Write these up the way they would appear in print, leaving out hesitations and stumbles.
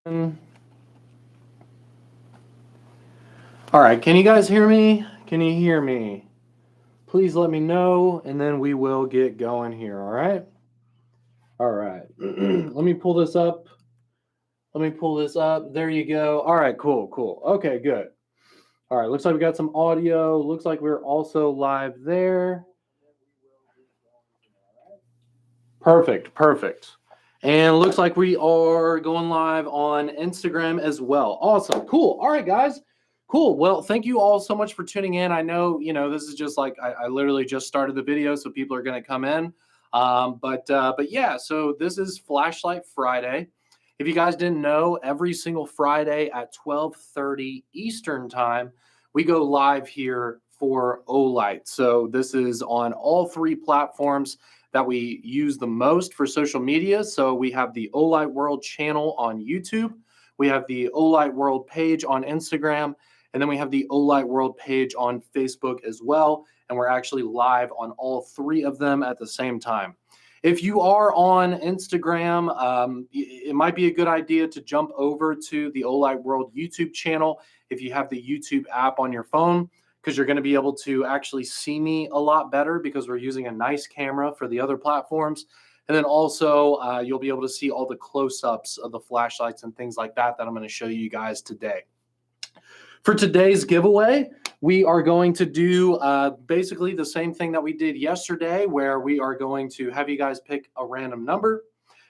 All right, can you guys hear me? Can you hear me? Please let me know, and then we will get going here, all right? All right, let me pull this up. Let me pull this up. There you go. All right, cool, cool. Okay, good. All right, looks like we got some audio. Looks like we're also live there. Perfect, perfect. And looks like we are going live on Instagram as well. Awesome, cool. All right, guys. Cool. Well, thank you all so much for tuning in. I know, this is just like I literally just started the video, so people are going to come in. But yeah, so this is Flashlight Friday. If you guys didn't know, every single Friday at 12:30 Eastern time, we go live here for Olight. So this is on all three platforms that we use the most for social media. So we have the Olight World channel on YouTube, we have the Olight World page on Instagram, and then we have the Olight World page on Facebook as well. And we're actually live on all three of them at the same time. If you are on Instagram, it might be a good idea to jump over to the Olight World YouTube channel if you have the YouTube app on your phone, because you're going to be able to actually see me a lot better because we're using a nice camera for the other platforms. And then also you'll be able to see all the close-ups of the flashlights and things like that I'm going to show you guys today. For today's giveaway, we are going to do basically the same thing that we did yesterday, where we are going to have you guys pick a random number,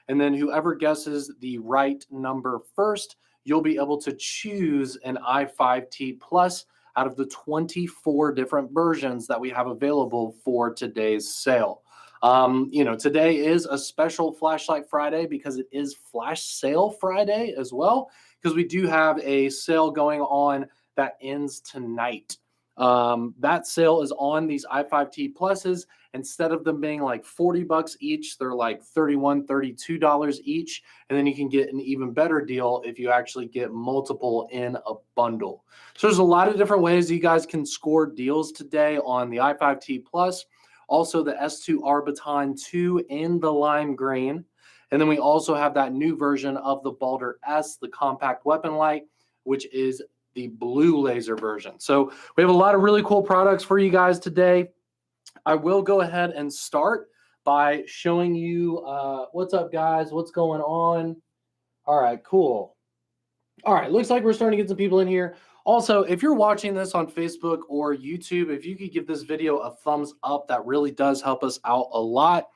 and then whoever guesses the right number first, you'll be able to choose an i5T Plus out of the 24 different versions that we have available for today's sale. Today is a special Flashlight Friday because it is Flash Sale Friday as well, because we do have a sale going on that ends tonight. That sale is on these i5T Pluses. Instead of them being like 40 bucks each, they're like $31, $32 each. And then you can get an even better deal if you actually get multiple in a bundle. So there's a lot of different ways you guys can score deals today on the i5T Plus, also the S2R Baton 2 in the lime green. And then we also have that new version of the Baldr S, the compact weapon light, which is the blue laser version. So we have a lot of really cool products for you guys today. I will go ahead and start by showing you what's up, guys, what's going on. All right, cool. All right, looks like we're starting to get some people in here. Also, if you're watching this on Facebook or YouTube, if you could give this video a thumbs up, that really does help us out a lot.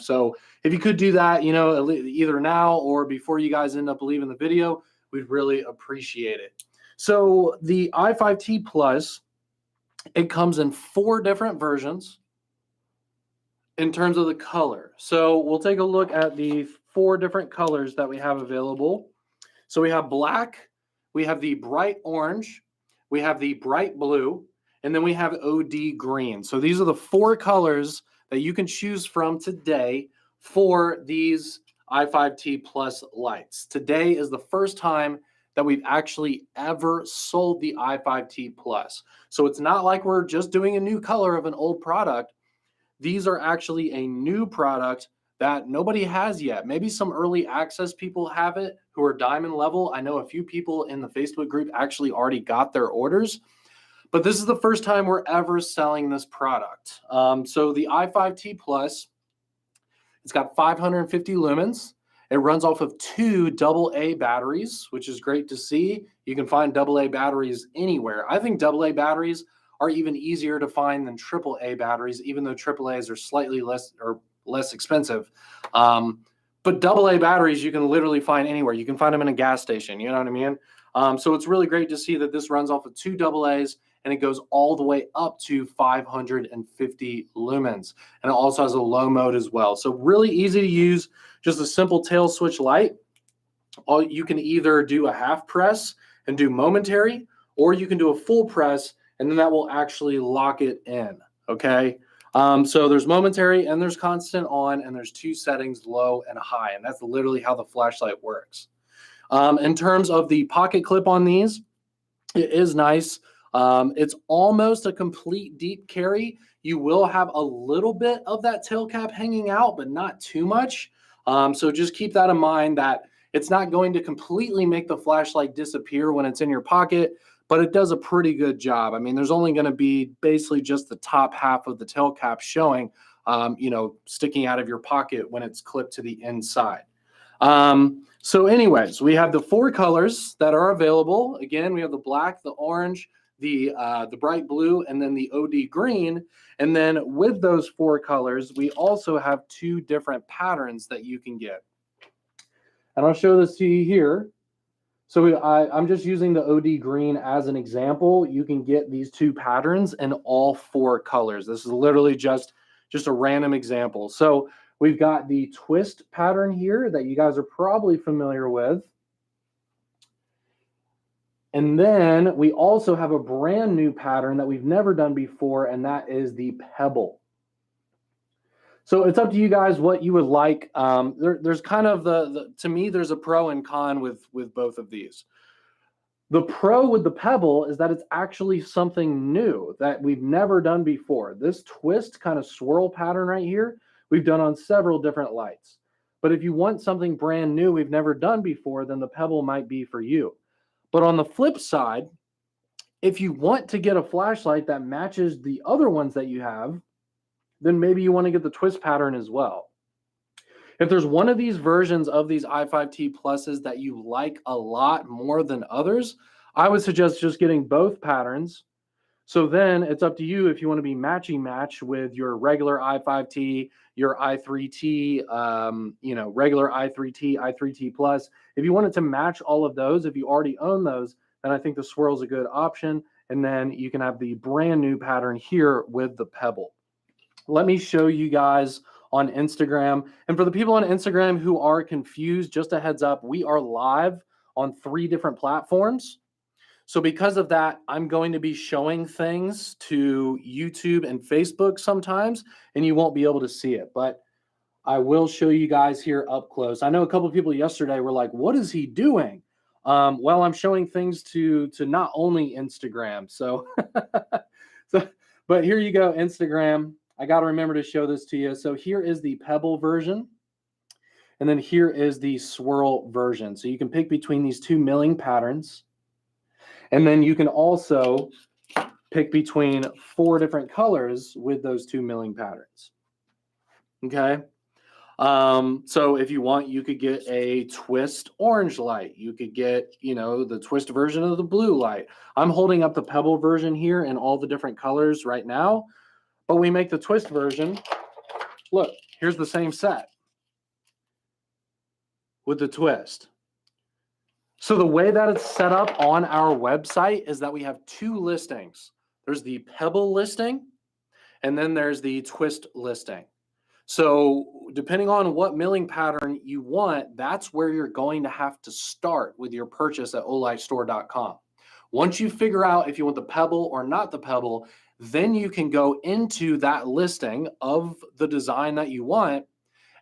So if you could do that, either now or before you guys end up leaving the video, we'd really appreciate it. So the i5T Plus, it comes in 4 different versions in terms of the color. So we'll take a look at the 4 different colors that we have available. So we have black, we have the bright orange, we have the bright blue, and then we have OD green. So these are the 4 colors that you can choose from today for these i5T Plus lights. Today is the first time that we've actually ever sold the i5T Plus. So it's not like we're just doing a new color of an old product. These are actually a new product that nobody has yet. Maybe some early access people have it who are diamond level. I know a few people in the Facebook group actually already got their orders, but this is the first time we're ever selling this product. So the i5T Plus, it's got 550 lumens. It runs off of 2 AA batteries, which is great to see. You can find AA batteries anywhere. I think AA batteries are even easier to find than AAA batteries, even though AAAs are slightly less expensive. But AA batteries you can literally find anywhere. You can find them in a gas station, you know what I mean? So it's really great to see that this runs off of 2 AAs, and it goes all the way up to 550 lumens. And it also has a low mode as well. So really easy to use, just a simple tail switch light. You can either do a half press and do momentary, or you can do a full press, and then that will actually lock it in, okay? So there's momentary and there's constant on, and there's 2 settings, low and high, and that's literally how the flashlight works. In terms of the pocket clip on these, it is nice. It's almost a complete deep carry. You will have a little bit of that tail cap hanging out, but not too much. So just keep that in mind, that It's not going to completely make the flashlight disappear when it's in your pocket, but it does a pretty good job. I mean, there's only going to be basically just the top half of the tail cap showing, sticking out of your pocket when it's clipped to the inside. So anyways, we have the 4 colors that are available. Again, we have the black, the orange, the bright blue, and then the OD green. And then with those 4 colors, we also have 2 different patterns that you can get. And I'll show this to you here. So I'm just using the OD green as an example. You can get these 2 patterns in all 4 colors. This is literally just a random example. So we've got the twist pattern here that you guys are probably familiar with. And then we also have a brand new pattern that we've never done before, and that is the pebble. So it's up to you guys what you would like. There's kind of to me, there's a pro and con with both of these. The pro with the pebble is that it's actually something new that we've never done before. This twist kind of swirl pattern right here, we've done on several different lights. But if you want something brand new we've never done before, then the pebble might be for you. But on the flip side, if you want to get a flashlight that matches the other ones that you have, then maybe you want to get the twist pattern as well. If there's one of these versions of these i5T Pluses that you like a lot more than others, I would suggest just getting both patterns. So then it's up to you if you want to be match with your regular i5T, your i3T, regular i3T, i3T Plus. If you want it to match all of those, if you already own those, then I think the swirl is a good option. And then you can have the brand new pattern here with the pebble. Let me show you guys on Instagram. And for the people on Instagram who are confused, just a heads up, we are live on 3 different platforms. So because of that, I'm going to be showing things to YouTube and Facebook sometimes, and you won't be able to see it. But I will show you guys here up close. I know a couple of people yesterday were like, what is he doing? Well, I'm showing things to not only Instagram. So, but here you go, Instagram. I got to remember to show this to you. So here is the pebble version. And then here is the swirl version. So you can pick between these 2 milling patterns. And then you can also pick between 4 different colors with those 2 milling patterns. Okay. So if you want, you could get a twist orange light. You could get, the twist version of the blue light. I'm holding up the pebble version here in all the different colors right now. But we make the twist version. Look, here's the same set with the twist. So the way that it's set up on our website is that we have 2 listings. There's the pebble listing, and then there's the twist listing. So depending on what milling pattern you want, that's where you're going to have to start with your purchase at olightstore.com. Once you figure out if you want the pebble or not the pebble, then you can go into that listing of the design that you want,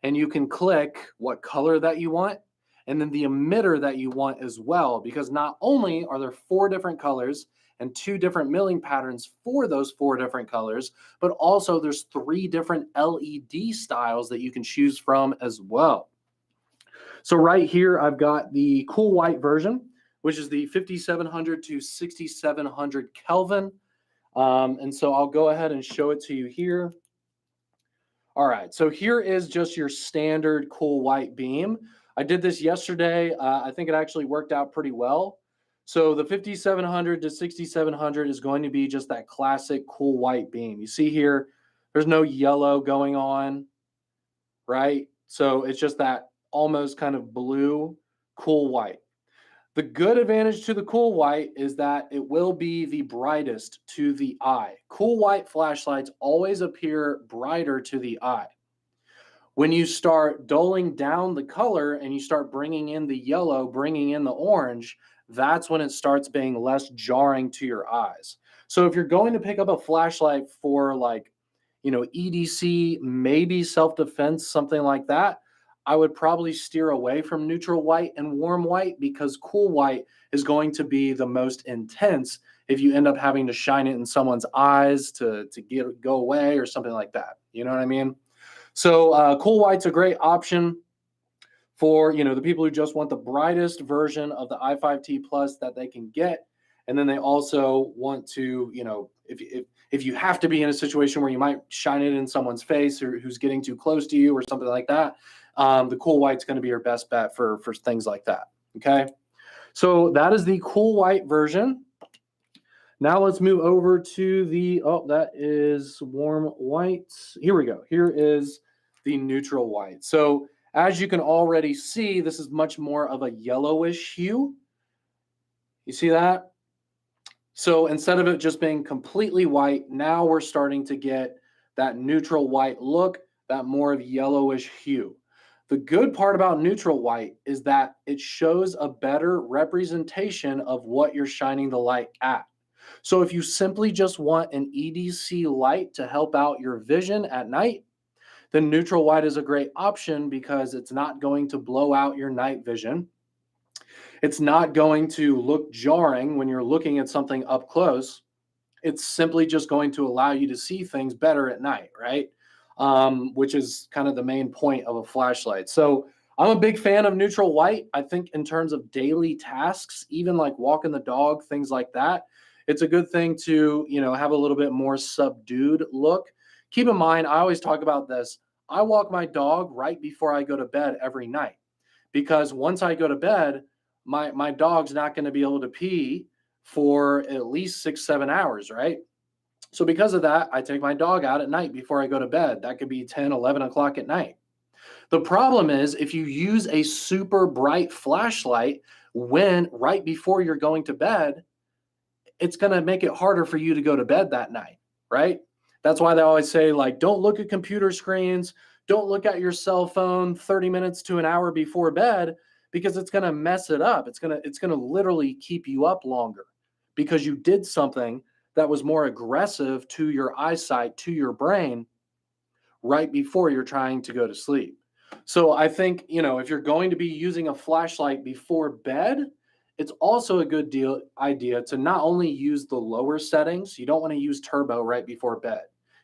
and you can click what color that you want, and then the emitter that you want as well, because not only are there 4 different colors and 2 different milling patterns for those 4 different colors, but also there's 3 different LED styles that you can choose from as well. So right here, I've got the cool white version, which is the 5700 to 6700 Kelvin. And so I'll go ahead and show it to you here. All right, so here is just your standard cool white beam. I did this yesterday. I think it actually worked out pretty well. So the 5700 to 6700 is going to be just that classic cool white beam. You see here, there's no yellow going on, right? So it's just that almost kind of blue cool white. The good advantage to the cool white is that it will be the brightest to the eye. Cool white flashlights always appear brighter to the eye. When you start dulling down the color and you start bringing in the yellow, bringing in the orange, that's when it starts being less jarring to your eyes. So if you're going to pick up a flashlight for EDC, maybe self-defense, something like that, I would probably steer away from neutral white and warm white, because cool white is going to be the most intense if you end up having to shine it in someone's eyes to go away or something like that. You know what I mean? So cool white's a great option for, the people who just want the brightest version of the i5T Plus that they can get. And then they also want to, if you have to be in a situation where you might shine it in someone's face or who's getting too close to you or something like that, the Cool White's going to be your best bet for things like that. Okay. So that is the Cool White version. Now let's move over to the, that is warm white. Here we go. Here is the neutral white. So as you can already see, this is much more of a yellowish hue. You see that? So instead of it just being completely white, now we're starting to get that neutral white look, that more of yellowish hue. The good part about neutral white is that it shows a better representation of what you're shining the light at. So if you simply just want an EDC light to help out your vision at night, then neutral white is a great option because it's not going to blow out your night vision. It's not going to look jarring when you're looking at something up close. It's simply just going to allow you to see things better at night, right? Which is kind of the main point of a flashlight. So I'm a big fan of neutral white. I think in terms of daily tasks, even like walking the dog, things like that, it's a good thing to, have a little bit more subdued look. Keep in mind, I always talk about this. I walk my dog right before I go to bed every night because once I go to bed, my dog's not going to be able to pee for at least 6-7 hours, right? So because of that, I take my dog out at night before I go to bed. That could be 10, 11 o'clock at night. The problem is if you use a super bright flashlight right before you're going to bed, it's going to make it harder for you to go to bed that night, right? That's why they always say, like, don't look at computer screens, don't look at your cell phone 30 minutes to an hour before bed, because it's going to mess it up. It's going to literally keep you up longer because you did something that was more aggressive to your eyesight, to your brain, right before you're trying to go to sleep. So I think, if you're going to be using a flashlight before bed, it's also a good idea to not only use the lower settings. You don't want to use turbo right before bed.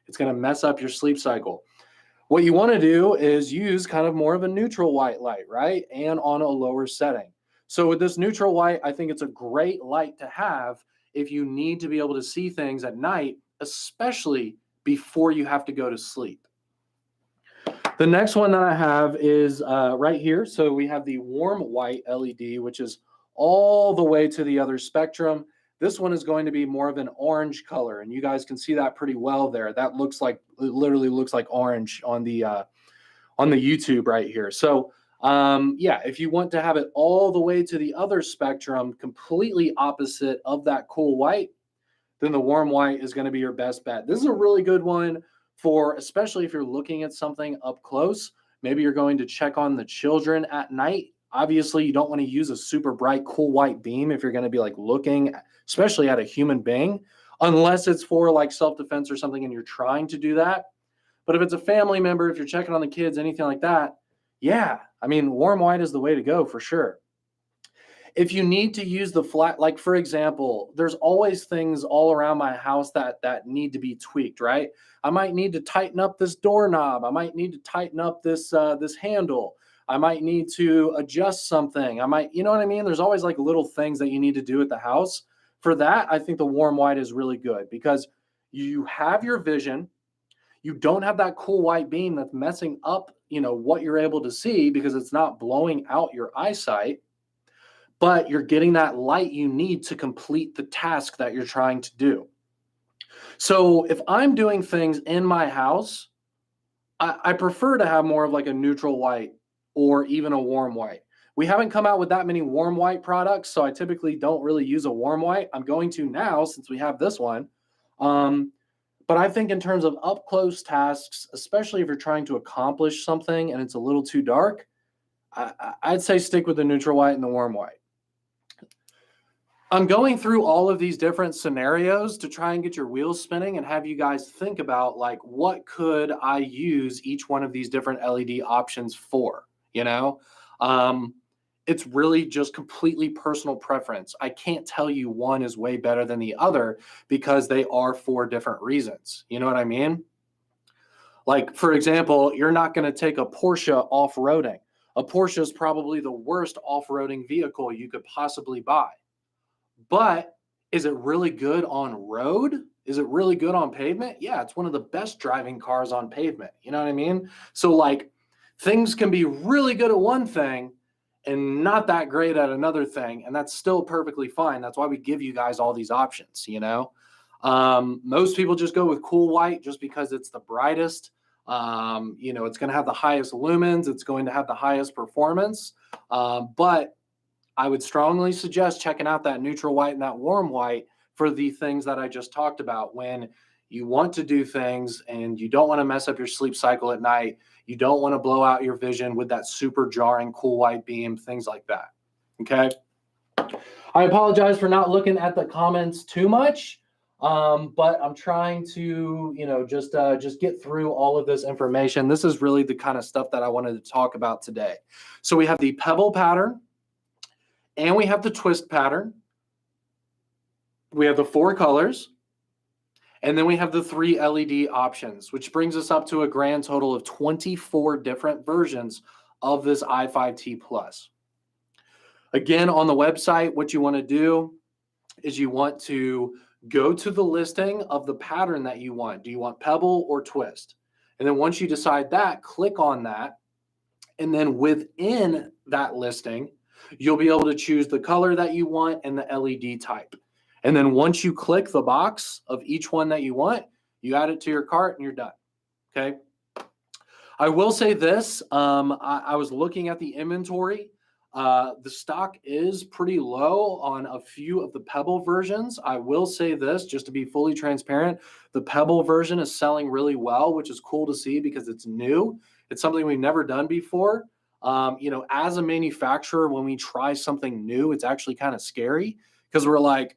It's going to mess up your sleep cycle. What you want to do is use kind of more of a neutral white light, right? And on a lower setting. So with this neutral white, I think it's a great light to have if you need to be able to see things at night, especially before you have to go to sleep. The next one that I have is right here. So we have the warm white LED, which is all the way to the other spectrum. This one is going to be more of an orange color, and you guys can see that pretty well there. That it literally looks like orange on the YouTube right here. So yeah, if you want to have it all the way to the other spectrum, completely opposite of that cool white, then the warm white is going to be your best bet. This is a really good one for, especially if you're looking at something up close. Maybe you're going to check on the children at night. Obviously, you don't want to use a super bright, cool white beam if you're going to be like looking, especially at a human being, unless it's for like self-defense or something and you're trying to do that. But if it's a family member, if you're checking on the kids, anything like that, yeah, I mean, warm white is the way to go for sure. If you need to use the flat, like for example, there's always things all around my house that need to be tweaked, right? I might need to tighten up this doorknob. I might need to tighten up this this handle. I might need to adjust something. I might, you know what I mean? There's always like little things that you need to do at the house. For that, I think the warm white is really good because you have your vision. You don't have that cool white beam that's messing up, what you're able to see because it's not blowing out your eyesight, but you're getting that light you need to complete the task that you're trying to do. So if I'm doing things in my house, I prefer to have more of like a neutral white or even a warm white. We haven't come out with that many warm white products, so I typically don't really use a warm white. I'm going to now since we have this one. But I think in terms of up close tasks, especially if you're trying to accomplish something and it's a little too dark, I'd say stick with the neutral white and the warm white. I'm going through all of these different scenarios to try and get your wheels spinning and have you guys think about like, what could I use each one of these different LED options for, It's really just completely personal preference. I can't tell you one is way better than the other because they are for different reasons. You know what I mean? Like, for example, you're not going to take a Porsche off-roading. A Porsche is probably the worst off-roading vehicle you could possibly buy. But is it really good on road? Is it really good on pavement? Yeah, it's one of the best driving cars on pavement. You know what I mean? So like things can be really good at one thing and not that great at another thing, and that's still perfectly fine. That's why we give you guys all these options, you know? Most people just go with cool white just because it's the brightest. You know, it's going to have the highest lumens. It's going to have the highest performance. But I would strongly suggest checking out that neutral white and that warm white for the things that I just talked about. When you want to do things and you don't want to mess up your sleep cycle at night, you don't want to blow out your vision with that super jarring cool white beam, things like that. Okay. I apologize for not looking at the comments too much, but I'm trying to, you know, just get through all of this information. This is really the kind of stuff that I wanted to talk about today. So we have the pebble pattern, and we have the twist pattern. We have the 4 colors. And then we have the 3 LED options, which brings us up to a grand total of 24 different versions of this i5T Plus. Again, on the website, what you want to do is you want to go to the listing of the pattern that you want. Do you want pebble or twist? And then once you decide that, click on that. And then within that listing, you'll be able to choose the color that you want and the LED type. And then once you click the box of each one that you want, you add it to your cart and you're done. Okay. I will say this. I was looking at the inventory. The stock is pretty low on a few of the Pebble versions. I will say this, just to be fully transparent, the Pebble version is selling really well, which is cool to see because it's new. It's something we've never done before. You know, as a manufacturer, when we try something new, it's actually kind of scary because we're like,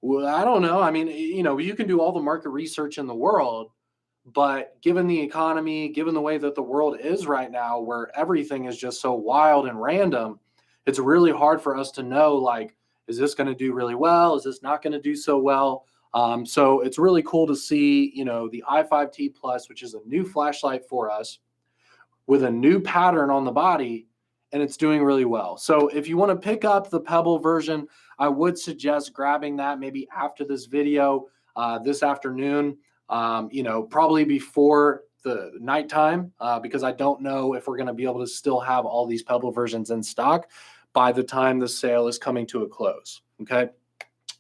well, I don't know. I mean, you know, you can do all the market research in the world, but given the economy, given the way that the world is right now, where everything is just so wild and random, it's really hard for us to know, like, is this going to do really well? Is this not going to do so well? So it's really cool to see, you know, the i5T Plus, which is a new flashlight for us with a new pattern on the body, and it's doing really well. So if you want to pick up the Pebble version, I would suggest grabbing that maybe after this video this afternoon, you know, probably before the nighttime, because I don't know if we're going to be able to still have all these Pebble versions in stock by the time the sale is coming to a close. Okay.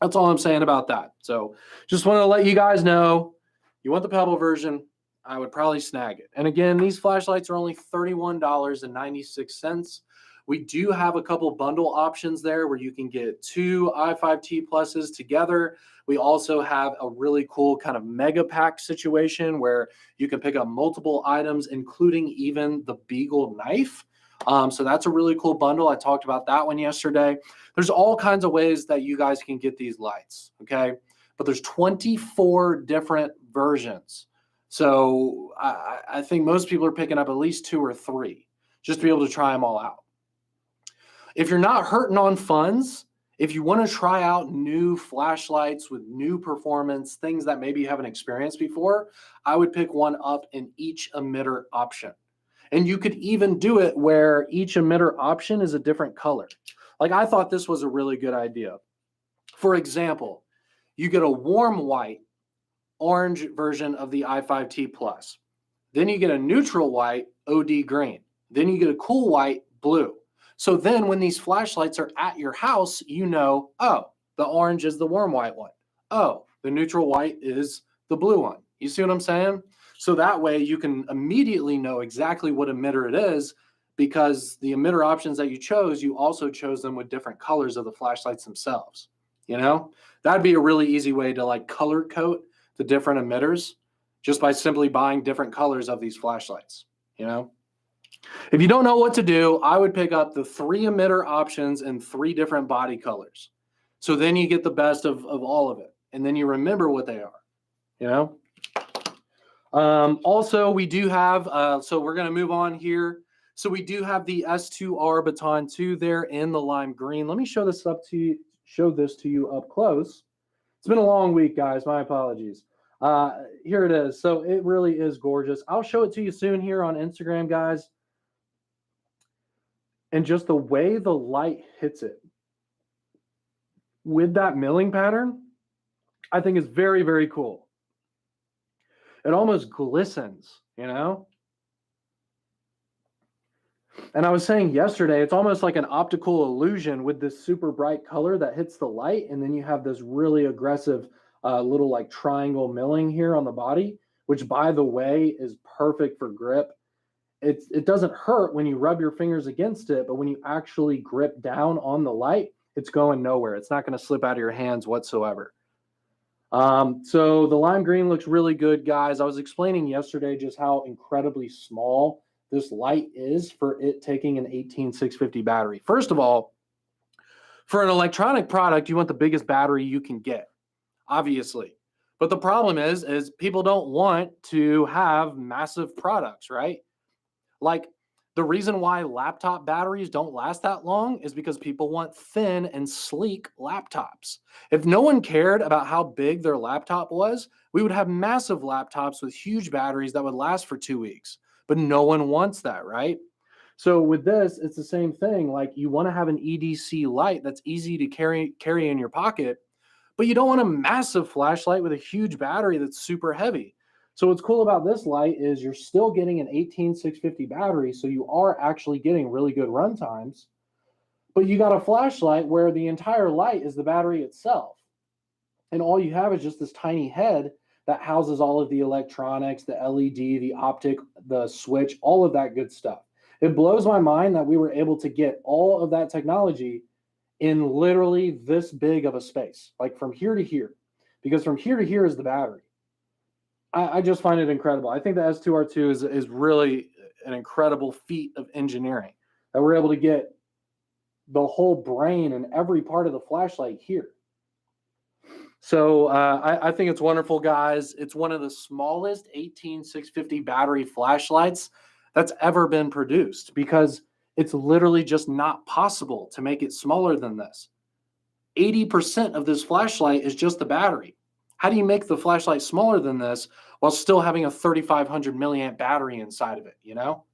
That's all I'm saying about that. So just want to let you guys know, you want the Pebble version, I would probably snag it. And again, these flashlights are only $31.96. We do have a couple bundle options there where you can get 2 i5T Pluses together. We also have a really cool kind of mega pack situation where you can pick up multiple items, including even the Beagle knife. So that's a really cool bundle. I talked about that one yesterday. There's all kinds of ways that you guys can get these lights, okay? But there's 24 different versions. So I think most people are picking up at least 2 or 3 just to be able to try them all out. If you're not hurting on funds, if you want to try out new flashlights with new performance, things that maybe you haven't experienced before, I would pick one up in each emitter option. And you could even do it where each emitter option is a different color. Like, I thought this was a really good idea. For example, you get a warm white orange version of the i5T Plus. Then you get a neutral white OD green. Then you get a cool white blue. So then when these flashlights are at your house, you know, oh, the orange is the warm white one. Oh, the neutral white is the blue one. You see what I'm saying? So that way you can immediately know exactly what emitter it is, because the emitter options that you chose, you also chose them with different colors of the flashlights themselves. You know, that'd be a really easy way to like color code the different emitters just by simply buying different colors of these flashlights. You know, if you don't know what to do, I would pick up the 3 emitter options in 3 different body colors. So then you get the best of all of it. And then you remember what they are, you know? Also, we do have, so we're going to move on here. So we do have the S2R Baton 2 there in the lime green. Let me show this up to you, show this to you up close. It's been a long week, guys. My apologies. Here it is. So it really is gorgeous. I'll show it to you soon here on Instagram, guys. And just the way the light hits it with that milling pattern, I think is very, very cool. It almost glistens, you know? And I was saying yesterday, it's almost like an optical illusion with this super bright color that hits the light. And then you have this really aggressive little like triangle milling here on the body, which by the way is perfect for grip. It doesn't hurt when you rub your fingers against it, but when you actually grip down on the light, it's going nowhere. It's not going to slip out of your hands whatsoever. So the lime green looks really good, guys. I was explaining yesterday just how incredibly small this light is for it taking an 18650 battery. First of all, for an electronic product, you want the biggest battery you can get, obviously. But the problem is people don't want to have massive products, right? Like the reason why laptop batteries don't last that long is because people want thin and sleek laptops. If no one cared about how big their laptop was, we would have massive laptops with huge batteries that would last for 2 weeks. But no one wants that, right? So with this, it's the same thing. Like you want to have an EDC light that's easy to carry in your pocket, but you don't want a massive flashlight with a huge battery that's super heavy. So what's cool about this light is you're still getting an 18650 battery, so you are actually getting really good run times, but you got a flashlight where the entire light is the battery itself. And all you have is just this tiny head that houses all of the electronics, the LED, the optic, the switch, all of that good stuff. It blows my mind that we were able to get all of that technology in literally this big of a space, like from here to here, because from here to here is the battery. I just find it incredible. I think the S2R2 is really an incredible feat of engineering that we're able to get the whole brain and every part of the flashlight here. So I think it's wonderful, guys. It's one of the smallest 18650 battery flashlights that's ever been produced because it's literally just not possible to make it smaller than this. 80% of this flashlight is just the battery. How do you make the flashlight smaller than this while still having a 3500 milliamp battery inside of it, you know?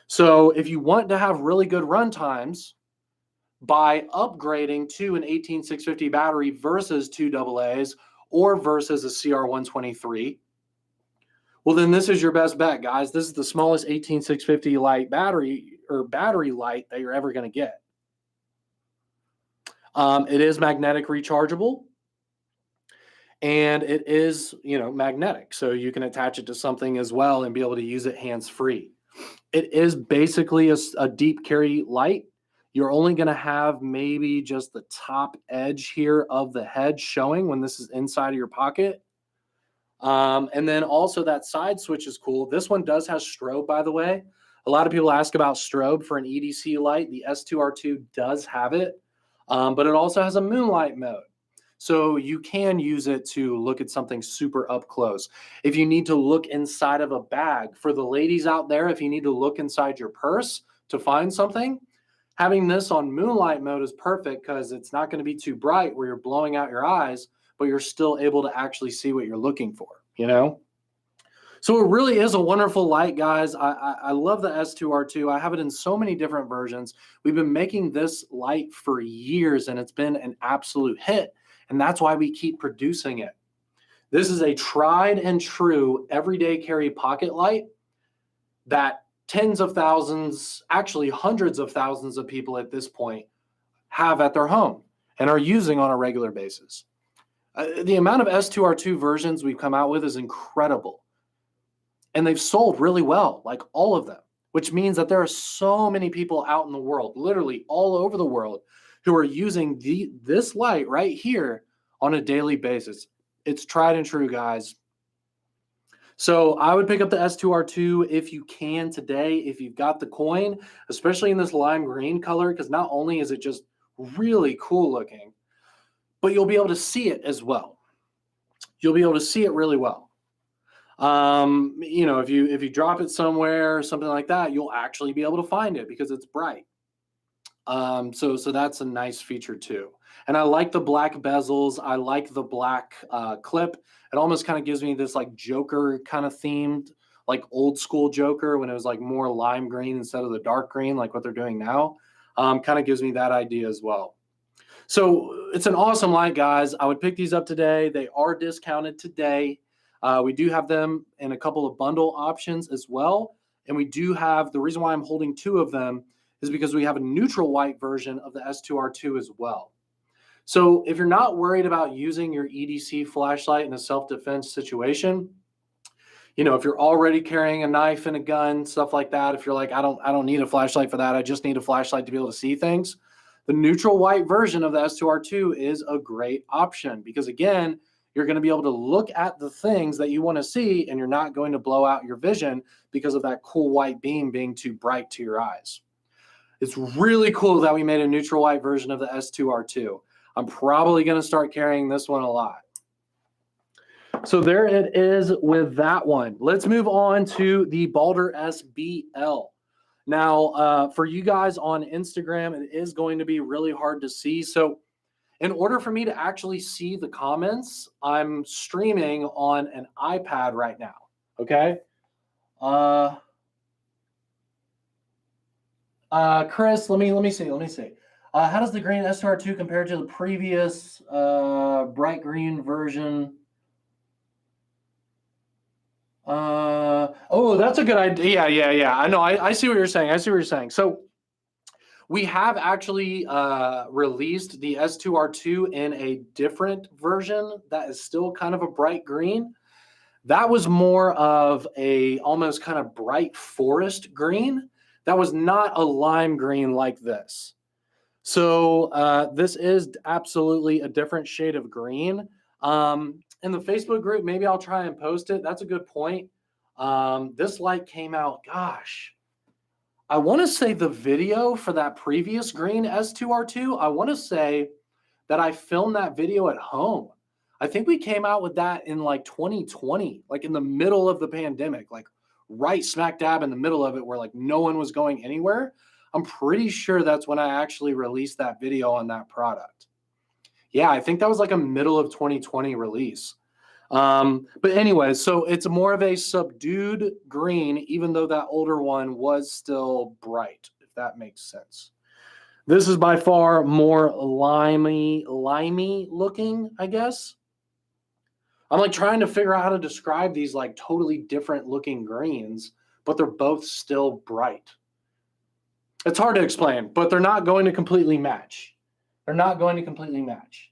So if you want to have really good run times by upgrading to an 18650 battery versus two AA's or versus a CR123, well, then this is your best bet, guys. This is the smallest 18650 light battery or battery light that you're ever going to get. It is magnetic rechargeable. And it is, magnetic. So you can attach it to something as well and be able to use it hands-free. It is basically a deep carry light. You're only going to have maybe just the top edge here of the head showing when this is inside of your pocket. And then also that side switch is cool. This one does have strobe, by the way. A lot of people ask about strobe for an EDC light. The S2R2 does have it, but it also has a moonlight mode. So you can use it to look at something super up close. If you need to look inside of a bag, for the ladies out there, if you need to look inside your purse to find something, having this on moonlight mode is perfect because it's not going to be too bright where you're blowing out your eyes, but you're still able to actually see what you're looking for, So it really is a wonderful light, guys. I love the S2R2. I have it in so many different versions. We've been making this light for years, and it's been an absolute hit. And that's why we keep producing it. This is a tried and true everyday carry pocket light that tens of thousands, actually hundreds of thousands of people at this point have at their home and are using on a regular basis. The amount of S2R2 versions we've come out with is incredible. And they've sold really well, like all of them, which means that there are so many people out in the world, literally all over the world, who are using this light right here on a daily basis. It's tried and true, guys. So I would pick up the S2R2 if you can today, if you've got the coin, especially in this lime green color, because not only is it just really cool looking, but you'll be able to see it as well. You'll be able to see it really well. If you drop it somewhere or something like that, you'll actually be able to find it because it's bright. So that's a nice feature too. And I like the black bezels. I like the black clip. It almost kind of gives me this like Joker kind of themed, like old school Joker when it was like more lime green instead of the dark green, like what they're doing now. kind of gives me that idea as well. So it's an awesome light, guys. I would pick these up today. They are discounted today. We do have them in a couple of bundle options as well. And we do have, the reason why I'm holding 2 of them is because we have a neutral white version of the S2R2 as well. So if you're not worried about using your EDC flashlight in a self-defense situation, you know, if you're already carrying a knife and a gun, stuff like that, if you're like, I don't need a flashlight for that, I just need a flashlight to be able to see things, the neutral white version of the S2R2 is a great option because, again, you're going to be able to look at the things that you want to see and you're not going to blow out your vision because of that cool white beam being too bright to your eyes. It's really cool that we made a neutral white version of the S2R2. I'm probably going to start carrying this one a lot. So there it is with that one. Let's move on to the Baldr S BL. Now, for you guys on Instagram, it is going to be really hard to see. So in order for me to actually see the comments, I'm streaming on an iPad right now, okay? Chris, let me see. How does the green S2R2 compare to the previous bright green version? Oh, that's a good idea. Yeah. I know. I see what you're saying. So we have actually released the S2R2 in a different version that is still kind of a bright green. That was more of a almost kind of bright forest green. That was not a lime green like this. So this is absolutely a different shade of green. In the Facebook group, maybe I'll try and post it. That's a good point. This light came out, gosh, I want to say the video for that previous green S2R2, I want to say that I filmed that video at home. I think we came out with that in like 2020, like in the middle of the pandemic, like right smack dab in the middle of it where like no one was going anywhere. I'm pretty sure that's when I actually released that video on that product. Yeah, I think that was like a middle of 2020 release. But anyway, so it's more of a subdued green, even though that older one was still bright, if that makes sense. This is by far more limey looking, I guess. I'm like trying to figure out how to describe these like totally different looking greens, but they're both still bright. It's hard to explain, but they're not going to completely match. They're not going to completely match.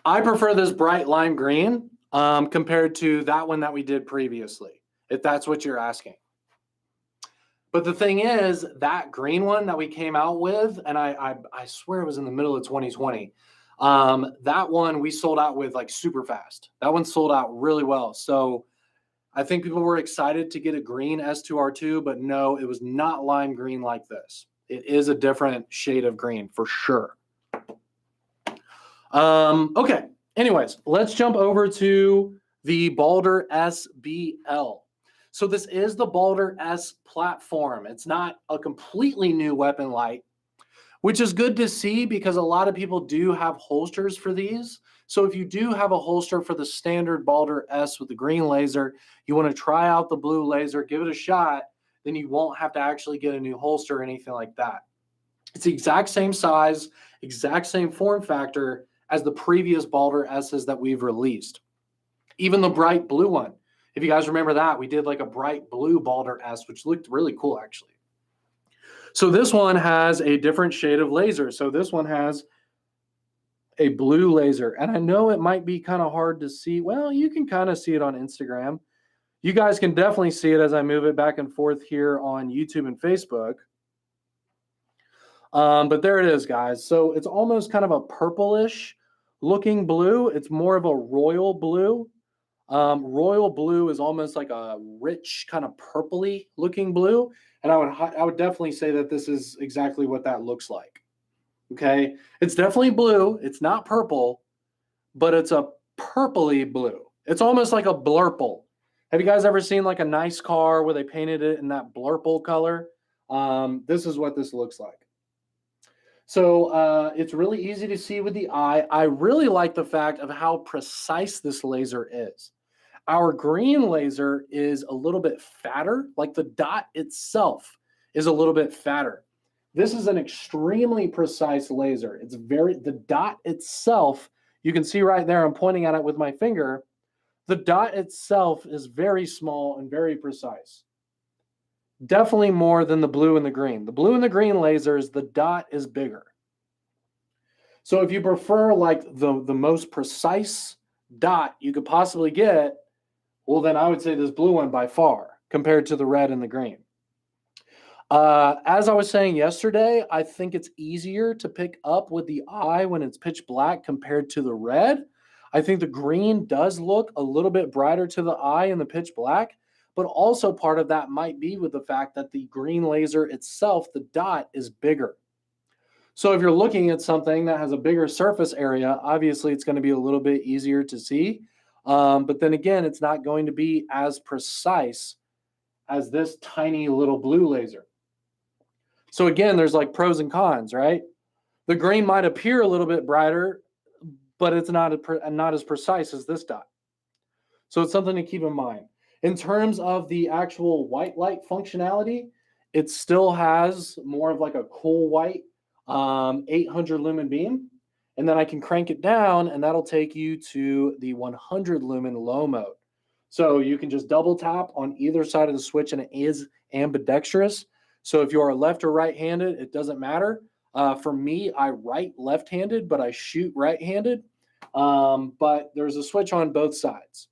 I prefer this bright lime green compared to that one that we did previously, if that's what you're asking. But the thing is, that green one that we came out with, and I swear it was in the middle of 2020, that one we sold out with like super fast. That one sold out really well. So I think people were excited to get a green S2R2, but no, it was not lime green like this. It is a different shade of green for sure. Okay, anyways, let's jump over to the Baldr S BL. So this is the Baldr S platform. It's not a completely new weapon light, which is good to see because a lot of people do have holsters for these. So if you do have a holster for the standard Baldr S with the green laser, you want to try out the blue laser, give it a shot, then you won't have to actually get a new holster or anything like that. It's the exact same size, exact same form factor as the previous Baldr S's that we've released. Even the bright blue one. If you guys remember that, we did like a bright blue Baldr S, which looked really cool actually. So this one has a different shade of laser. So this one has a blue laser. And I know it might be kind of hard to see. Well, you can kind of see it on Instagram. You guys can definitely see it as I move it back and forth here on YouTube and Facebook. But there it is, guys. So it's almost kind of a purplish looking blue. It's more of a royal blue. Royal blue is almost like a rich kind of purpley looking blue. And I would definitely say that this is exactly what that looks like. Okay. It's definitely blue. It's not purple, but it's a purpley blue. It's almost like a blurple. Have you guys ever seen like a nice car where they painted it in that blurple color? This is what this looks like. So it's really easy to see with the eye. I really like the fact of how precise this laser is. Our green laser is a little bit fatter, like the dot itself is a little bit fatter. This is an extremely precise laser. The dot itself, you can see right there, I'm pointing at it with my finger. The dot itself is very small and very precise. Definitely more than the blue and the green. The blue and the green lasers, the dot is bigger. So if you prefer like the most precise dot you could possibly get, well, then I would say this blue one by far compared to the red and the green. As I was saying yesterday, I think it's easier to pick up with the eye when it's pitch black compared to the red. I think the green does look a little bit brighter to the eye in the pitch black, but also part of that might be with the fact that the green laser itself, the dot is bigger. So if you're looking at something that has a bigger surface area, obviously it's going to be a little bit easier to see. But then again, it's not going to be as precise as this tiny little blue laser. So again, there's like pros and cons, right? The green might appear a little bit brighter, but it's not as precise as this dot. So it's something to keep in mind. In terms of the actual white light functionality, it still has more of like a cool white 800 lumen beam. And then I can crank it down and that'll take you to the 100 lumen low mode. So you can just double tap on either side of the switch and it is ambidextrous. So if you are left or right-handed, it doesn't matter. For me, I write left-handed, but I shoot right-handed. But there's a switch on both sides.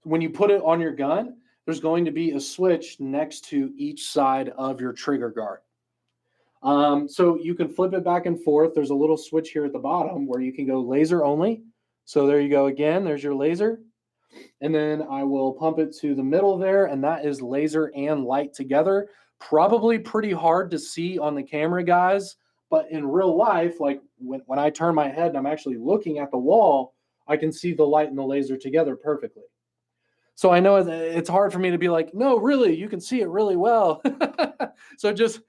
When you put it on your gun, there's going to be a switch next to each side of your trigger guard. So you can flip it back and forth. There's a little switch here at the bottom where you can go laser only. So there you go again. There's your laser. And then I will pump it to the middle there, and that is laser and light together. Probably pretty hard to see on the camera, guys, but in real life, like when I turn my head and I'm actually looking at the wall, I can see the light and the laser together perfectly. So I know it's hard for me to be like, no, really, you can see it really well. So just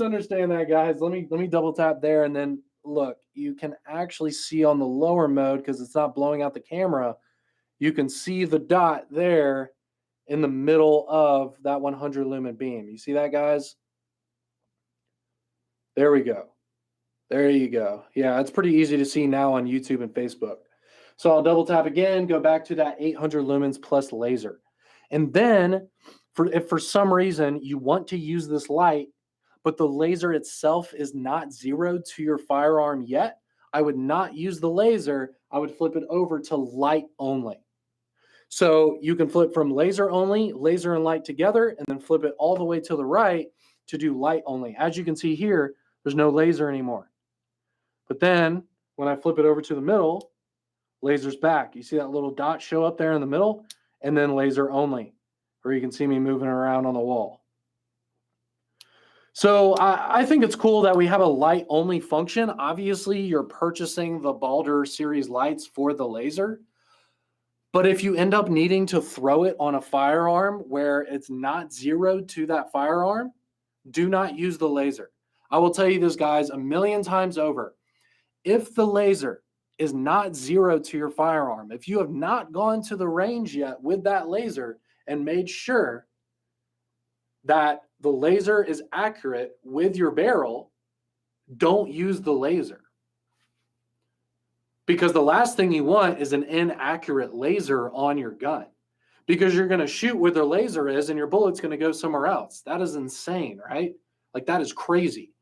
understand that, guys. Let me double tap there, and then look, you can actually see on the lower mode because it's not blowing out the camera. You can see the dot there in the middle of that 100 lumen beam. You see that, guys? There we go. There you go. Yeah, it's pretty easy to see now on YouTube and Facebook. So I'll double tap again, go back to that 800 lumens plus laser. And then if for some reason you want to use this light, but the laser itself is not zeroed to your firearm yet, I would not use the laser. I would flip it over to light only. So you can flip from laser only, laser and light together, and then flip it all the way to the right to do light only. As you can see here, there's no laser anymore. But then when I flip it over to the middle, laser's back. You see that little dot show up there in the middle, and then laser only, or you can see me moving around on the wall. So I think it's cool that we have a light only function. Obviously, you're purchasing the Baldr series lights for the laser. But if you end up needing to throw it on a firearm where it's not zeroed to that firearm, do not use the laser. I will tell you this, guys, a million times over. If the laser is not zeroed to your firearm, if you have not gone to the range yet with that laser and made sure that the laser is accurate with your barrel, don't use the laser. Because the last thing you want is an inaccurate laser on your gun. Because you're going to shoot where the laser is and your bullet's going to go somewhere else. That is insane, right? Like, that is crazy.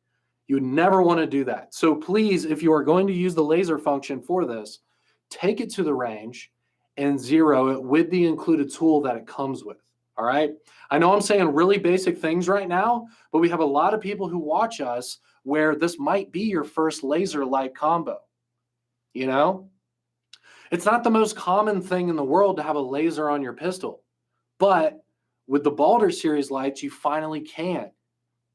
You would never want to do that. So please, if you are going to use the laser function for this, take it to the range and zero it with the included tool that it comes with. All right. I know I'm saying really basic things right now, but we have a lot of people who watch us where this might be your first laser light combo. You know, it's not the most common thing in the world to have a laser on your pistol, but with the Baldr series lights, you finally can,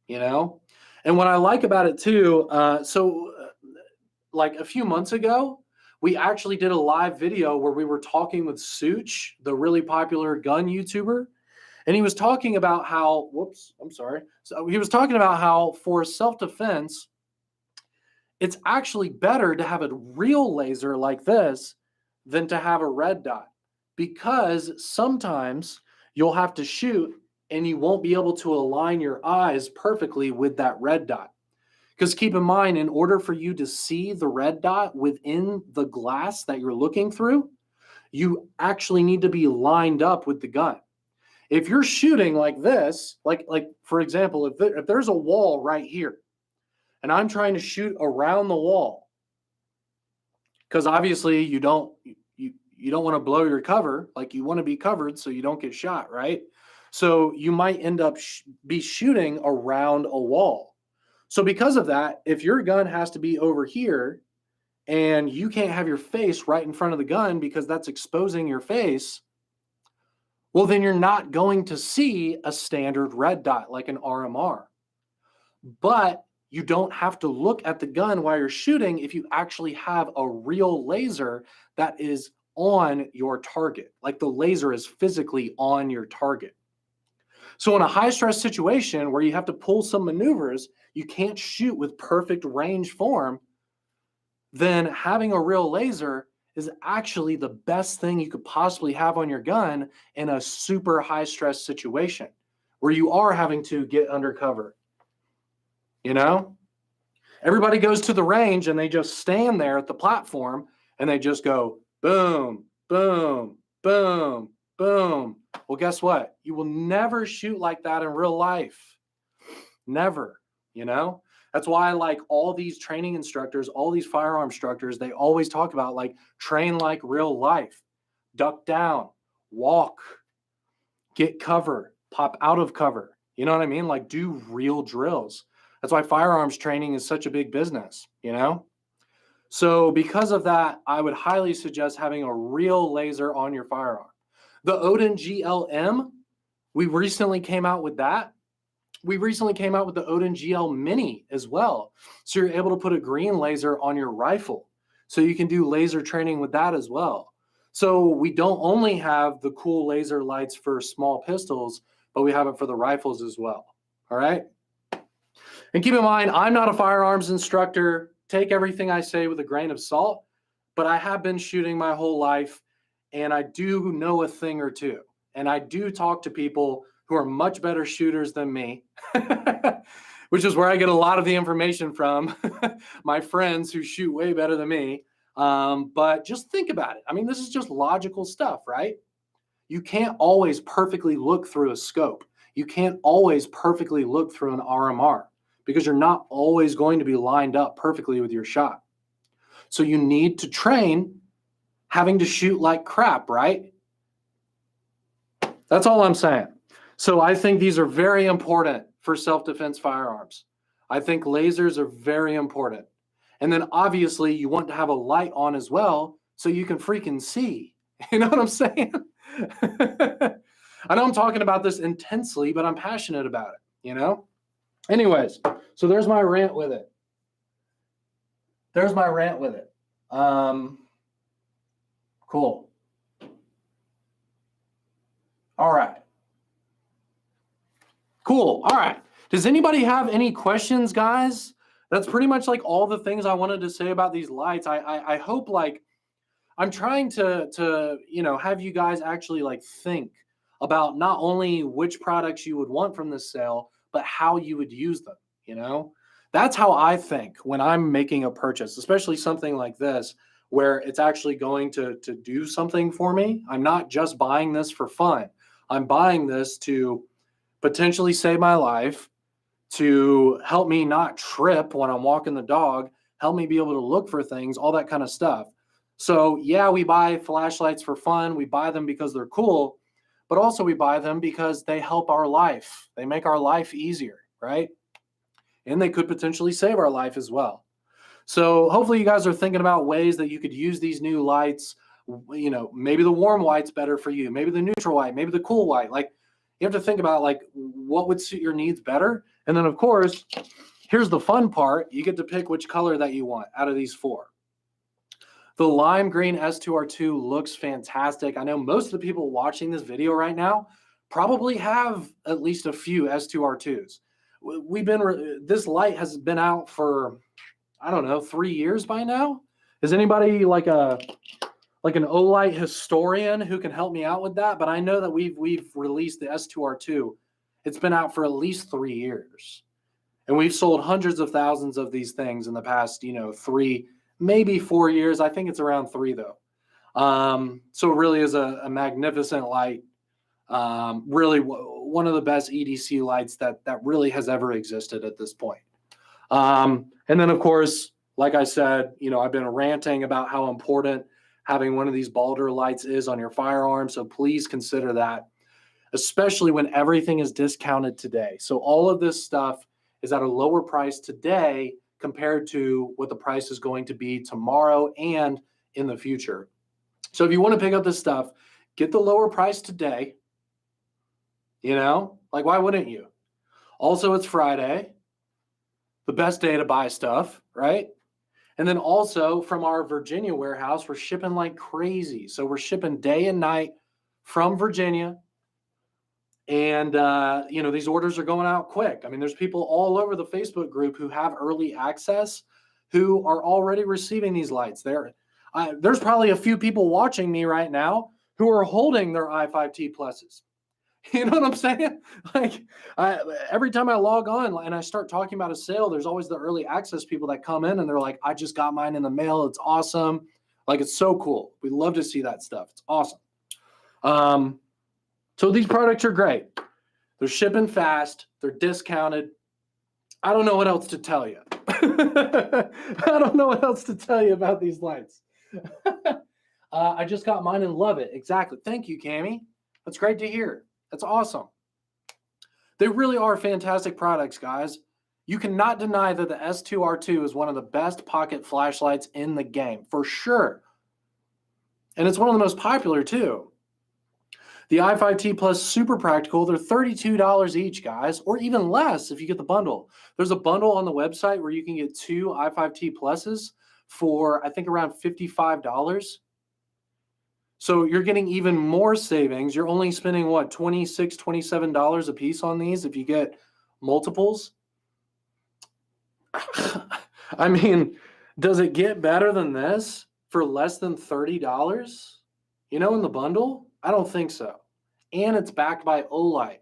you know. And what I like about it too, like a few months ago, we actually did a live video where we were talking with Such, the really popular gun YouTuber. And he was talking about how, So he was talking about how for self-defense, it's actually better to have a real laser like this than to have a red dot. because sometimes you'll have to shoot and you won't be able to align your eyes perfectly with that red dot. Because keep in mind, in order for you to see the red dot within the glass that you're looking through, you actually need to be lined up with the gun. If you're shooting like this, like for example, if there's a wall right here, and I'm trying to shoot around the wall, because obviously you don't want to blow your cover, like you want to be covered so you don't get shot, right? So you might end up be shooting around a wall. So because of that, if your gun has to be over here and you can't have your face right in front of the gun because that's exposing your face, well, then you're not going to see a standard red dot like an RMR. But you don't have to look at the gun while you're shooting if you actually have a real laser that is on your target. Like the laser is physically on your target. So in a high stress situation where you have to pull some maneuvers, you can't shoot with perfect range form, then having a real laser is actually the best thing you could possibly have on your gun in a super high stress situation where you are having to get undercover. You know, everybody goes to the range and they just stand there at the platform and they just go boom, boom, boom, boom. Well, guess what? You will never shoot like that in real life. Never, you know? That's why like all these training instructors, all these firearm instructors, they always talk about like train like real life, duck down, walk, get cover, pop out of cover. You know what I mean? Like do real drills. That's why firearms training is such a big business, you know? So because of that, I would highly suggest having a real laser on your firearm. The Odin GLM, we recently came out with that. We recently came out with the Odin GL Mini as well. So you're able to put a green laser on your rifle. So you can do laser training with that as well. So we don't only have the cool laser lights for small pistols, but we have it for the rifles as well. All right? And keep in mind, I'm not a firearms instructor. Take everything I say with a grain of salt, but I have been shooting my whole life and I do know a thing or two. And I do talk to people who are much better shooters than me, which is where I get a lot of the information from, my friends who shoot way better than me. But just think about it. I mean, this is just logical stuff, right? You can't always perfectly look through a scope. You can't always perfectly look through an RMR because you're not always going to be lined up perfectly with your shot. So you need to train having to shoot like crap, right? That's all I'm saying. So I think these are very important for self-defense firearms. I think lasers are very important. And then obviously you want to have a light on as well so you can freaking see. You know what I'm saying? I know I'm talking about this intensely, but I'm passionate about it, you know? Anyways, so there's my rant with it. There's my rant with it. Cool. All right. Cool. All right. Does anybody have any questions, guys? That's pretty much like all the things I wanted to say about these lights. I hope like I'm trying to you know have you guys actually like think about not only which products you would want from this sale, but how you would use them. You know, that's how I think when I'm making a purchase, especially something like this, where it's actually going to do something for me. I'm not just buying this for fun. I'm buying this to potentially save my life, to help me not trip when I'm walking the dog, help me be able to look for things, all that kind of stuff. So yeah, we buy flashlights for fun. We buy them because they're cool, but also we buy them because they help our life. They make our life easier, right? And they could potentially save our life as well. So hopefully you guys are thinking about ways that you could use these new lights. You know, maybe the warm white's better for you. Maybe the neutral white, maybe the cool white. Like you have to think about like what would suit your needs better. And then of course, here's the fun part. You get to pick which color that you want out of these four. The lime green S2R2 looks fantastic. I know most of the people watching this video right now probably have at least a few S2R2s. This light has been out for, I don't know, 3 years by now. Is anybody like a like an Olight historian who can help me out with that, but I know that we've released the S2R2. It's been out for at least 3 years. And we've sold hundreds of thousands of these things in the past, 3, maybe 4 years. I think it's around 3 though. So it really is a magnificent light. Really one of the best EDC lights that really has ever existed at this point. And then of course, like I said, I've been ranting about how important having one of these Baldr lights is on your firearm. So please consider that, especially when everything is discounted today. So all of this stuff is at a lower price today compared to what the price is going to be tomorrow and in the future. So if you want to pick up this stuff, get the lower price today. Like why wouldn't you? Also, it's Friday, the best day to buy stuff, right? And then also from our Virginia warehouse, we're shipping like crazy. So we're shipping day and night from Virginia. And, these orders are going out quick. I mean, there's people all over the Facebook group who have early access who are already receiving these lights. There's probably a few people watching me right now who are holding their i5T pluses. You know what I'm saying? Like every time I log on and I start talking about a sale, there's always the early access people that come in and they're like, I just got mine in the mail. It's awesome. Like, it's so cool. We love to see that stuff. It's awesome. So these products are great. They're shipping fast. They're discounted. I don't know what else to tell you. I don't know what else to tell you about these lights. I just got mine and love it. Exactly. Thank you, Cammie. That's great to hear. That's awesome. They really are fantastic products, guys. You cannot deny that the S2R2 is one of the best pocket flashlights in the game, for sure. And it's one of the most popular, too. The i5T Plus Super Practical, they're $32 each, guys, or even less if you get the bundle. There's a bundle on the website where you can get 2 i5T Pluses for, I think, around $55. So you're getting even more savings. You're only spending, what, $26, $27 a piece on these if you get multiples? I mean, does it get better than this for less than $30? In the bundle? I don't think so. And it's backed by Olight,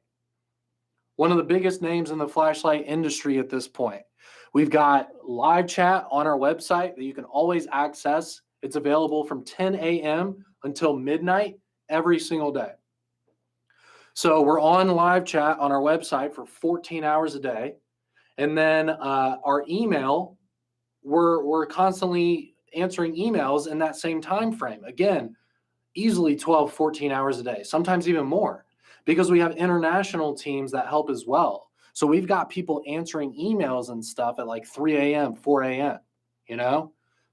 one of the biggest names in the flashlight industry at this point. We've got live chat on our website that you can always access. It's available from 10 a.m. until midnight every single day. So we're on live chat on our website for 14 hours a day. And then our email, we're constantly answering emails in that same time frame. Again, easily 12, 14 hours a day, sometimes even more, because we have international teams that help as well. So we've got people answering emails and stuff at like 3 a.m., 4 a.m.,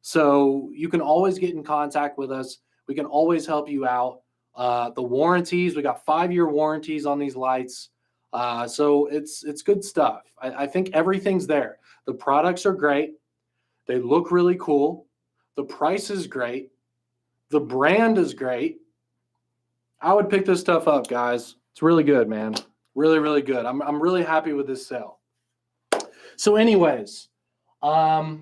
So you can always get in contact with us. We can always help you out. The warranties, we got 5-year warranties on these lights. So it's good stuff. I think everything's there. The products are great. They look really cool. The price is great. The brand is great. I would pick this stuff up, guys. It's really good, man. Really, really good. I'm really happy with this sale. So anyways, the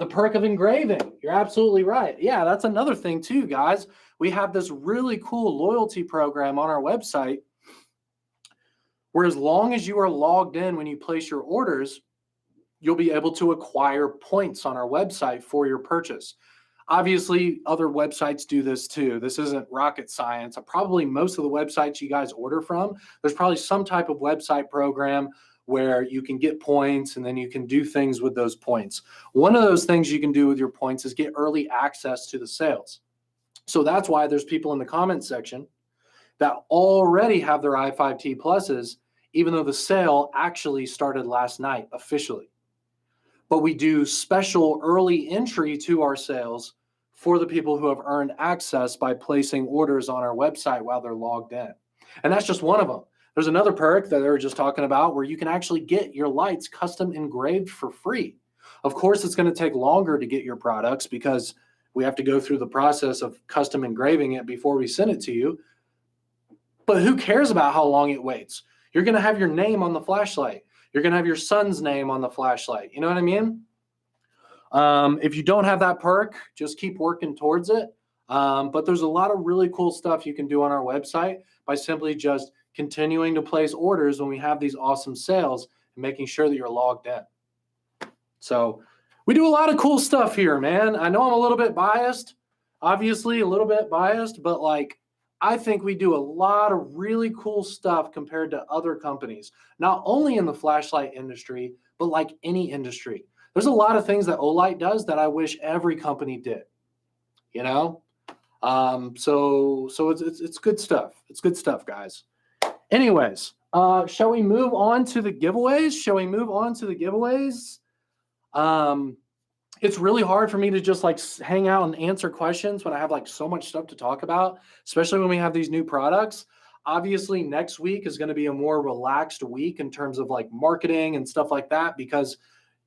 perk of engraving. You're absolutely right. Yeah, that's another thing too, guys. We have this really cool loyalty program on our website where as long as you are logged in when you place your orders, you'll be able to acquire points on our website for your purchase. Obviously, other websites do this too. This isn't rocket science. Probably most of the websites you guys order from, there's probably some type of website program where you can get points and then you can do things with those points. One of those things you can do with your points is get early access to the sales. So that's why there's people in the comment section that already have their i5T pluses, even though the sale actually started last night officially. But we do special early entry to our sales for the people who have earned access by placing orders on our website while they're logged in. And that's just one of them. There's another perk that they were just talking about where you can actually get your lights custom engraved for free. Of course, it's going to take longer to get your products because we have to go through the process of custom engraving it before we send it to you. But who cares about how long it waits? You're going to have your name on the flashlight. You're going to have your son's name on the flashlight. You know what I mean? If you don't have that perk, just keep working towards it. But there's a lot of really cool stuff you can do on our website by simply just continuing to place orders when we have these awesome sales and making sure that you're logged in. So we do a lot of cool stuff here, man. I know I'm a little bit biased, obviously a little bit biased, but like I think we do a lot of really cool stuff compared to other companies, not only in the flashlight industry, but like any industry. There's a lot of things that Olight does that I wish every company did, you know? So it's good stuff. It's good stuff, guys. Anyways, shall we move on to the giveaways? It's really hard for me to just like hang out and answer questions when I have like so much stuff to talk about, especially when we have these new products. Obviously, next week is going to be a more relaxed week in terms of like marketing and stuff like that, because,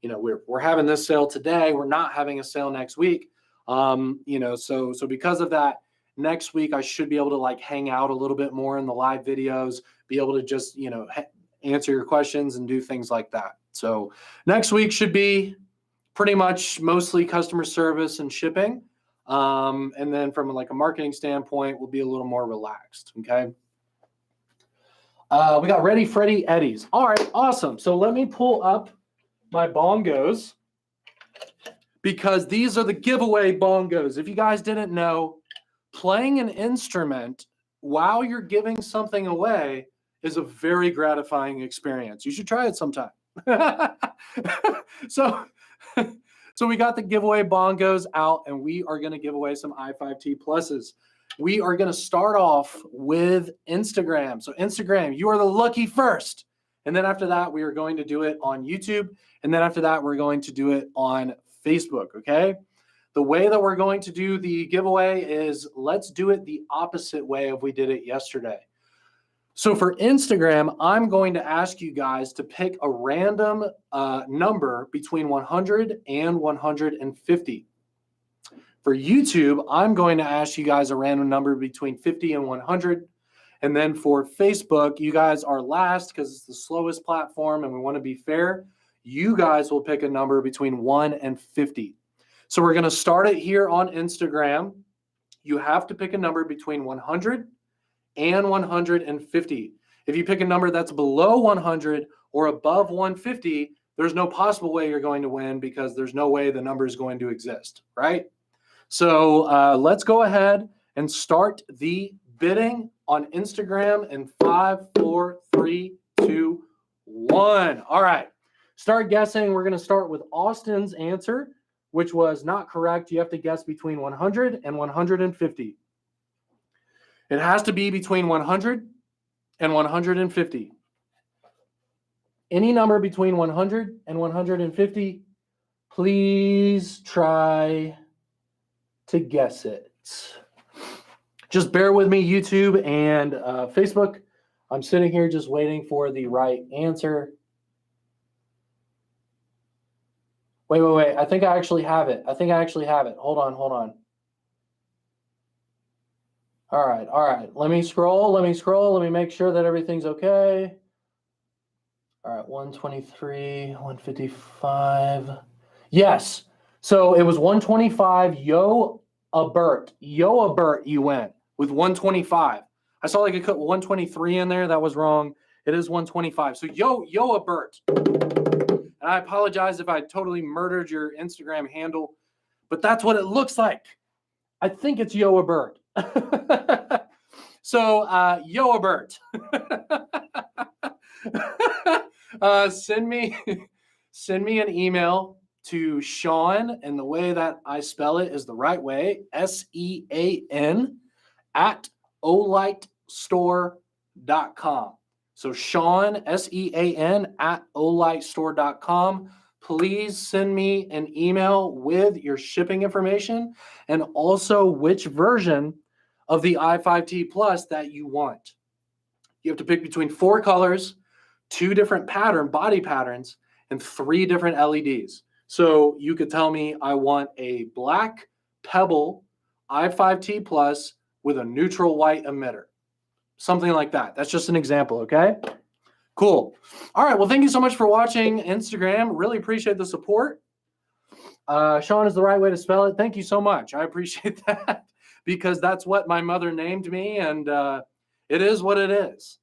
you know, we're having this sale today. We're not having a sale next week. You know, so because of that, next week I should be able to like hang out a little bit more in the live videos, be able to just, you know, answer your questions and do things like that. So next week should be pretty much mostly customer service and shipping. And then from like a marketing standpoint, we'll be a little more relaxed. Okay. We got Ready Freddy Eddies. All right, awesome. So let me pull up my bongos, because these are the giveaway bongos. If you guys didn't know, playing an instrument while you're giving something away is a very gratifying experience. You should try it sometime. So we got the giveaway bongos out, and we are going to give away some i5T pluses. We are going to start off with Instagram. So Instagram, you are the lucky first. And then after that, we are going to do it on YouTube. And then after that, we're going to do it on Facebook, okay? The way that we're going to do the giveaway is, let's do it the opposite way of we did it yesterday. So for Instagram, I'm going to ask you guys to pick a random number between 100 and 150. For YouTube, I'm going to ask you guys a random number between 50 and 100. And then for Facebook, you guys are last because it's the slowest platform and we want to be fair. You guys will pick a number between 1 and 50. So we're going to start it here on Instagram. You have to pick a number between 100 and 150. If you pick a number that's below 100 or above 150, there's no possible way you're going to win, because there's no way the number is going to exist, right? So let's go ahead and start the bidding on Instagram in 5, 4, 3, 2, 1. All right, start guessing. We're going to start with Austin's answer, which was not correct. You have to guess between 100 and 150. It has to be between 100 and 150. Any number between 100 and 150, please try to guess it. Just bear with me, YouTube and Facebook. I'm sitting here just waiting for the right answer. Wait. I think I actually have it. Hold on. All right. Let me scroll. Let me make sure that everything's okay. All right, 123, 155. Yes. So it was 125. Yo, Bert, you went with 125. I saw like a 123 in there. That was wrong. It is 125. So yo, Bert. And I apologize if I totally murdered your Instagram handle, but that's what it looks like. I think it's Yo, Bert. So Yoabert, send me an email to Sean, and the way that I spell it is the right way, SEAN at olightstore.com. So Sean, SEAN at olightstore.com. Please send me an email with your shipping information and also which version of the i5T Plus that you want. You have to pick between 4 colors, 2 different body patterns, and 3 different LEDs. So you could tell me, I want a black Pebble i5T Plus with a neutral white emitter. Something like that. That's just an example, okay? Cool. All right, well, thank you so much for watching Instagram. Really appreciate the support. Sean is the right way to spell it. Thank you so much. I appreciate that. because that's what my mother named me, and it is what it is.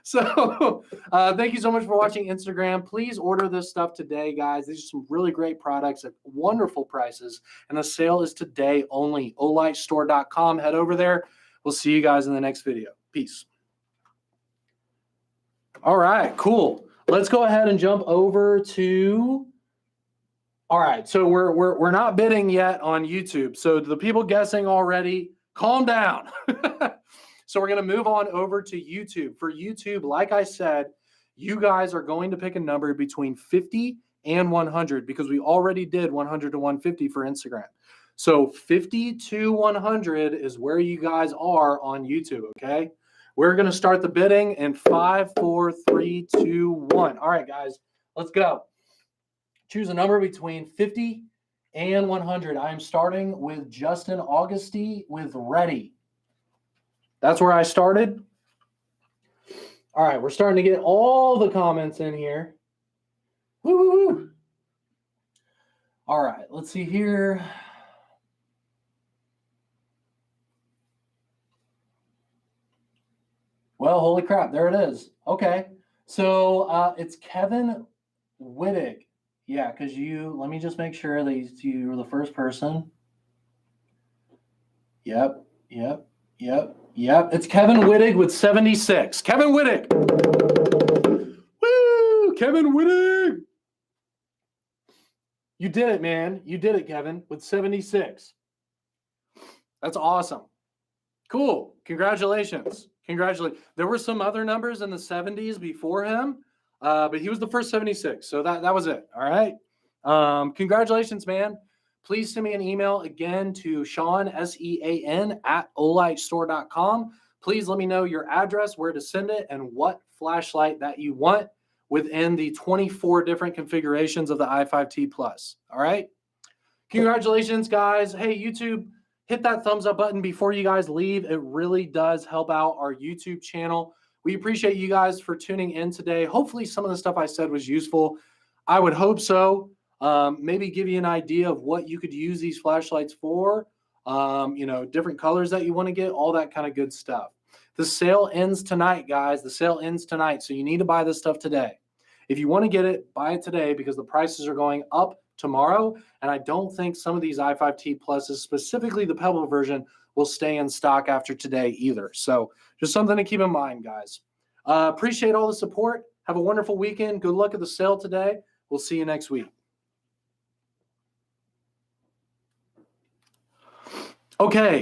So thank you so much for watching Instagram. Please order this stuff today, guys. These are some really great products at wonderful prices, and the sale is today only. OlightStore.com. Head over there. We'll see you guys in the next video. Peace. All right, cool. Let's go ahead and jump over to. All right, so we're not bidding yet on YouTube. So the people guessing already, calm down. So we're going to move on over to YouTube. For YouTube, like I said, you guys are going to pick a number between 50 and 100 because we already did 100 to 150 for Instagram. So 50 to 100 is where you guys are on YouTube, okay? We're going to start the bidding in 5, 4, 3, 2, 1. All right, guys, let's go. Choose a number between 50 and 100. I'm starting with Justin Augusty with Ready. That's where I started. All right, we're starting to get all the comments in here. Woo, woo, woo. All right, let's see here. Well, holy crap, there it is. Okay, so it's Kevin Wittig. Yeah, because let me just make sure that you were the first person. Yep. It's Kevin Wittig with 76. Kevin Wittig. Woo! Kevin Wittig. You did it, man. You did it, Kevin, with 76. That's awesome. Cool. Congratulations. Congratulations. There were some other numbers in the 70s before him, but he was the first 76. So that was it. All right. Congratulations, man. Please send me an email again to Sean, SEAN, at OlightStore.com. Please let me know your address, where to send it, and what flashlight that you want within the 24 different configurations of the i5T Plus. All right? Congratulations, guys. Hey, YouTube, hit that thumbs up button before you guys leave. It really does help out our YouTube channel. We appreciate you guys for tuning in today. Hopefully some of the stuff I said was useful. I would hope so. Maybe give you an idea of what you could use these flashlights for, different colors that you want to get, all that kind of good stuff. The sale ends tonight, guys. The sale ends tonight, so you need to buy this stuff today. If you want to get it, buy it today because the prices are going up tomorrow, and I don't think some of these i5T Pluses, specifically the Pebble version, will stay in stock after today either. So just something to keep in mind, guys. Appreciate all the support. Have a wonderful weekend. Good luck at the sale today. We'll see you next week. Okay.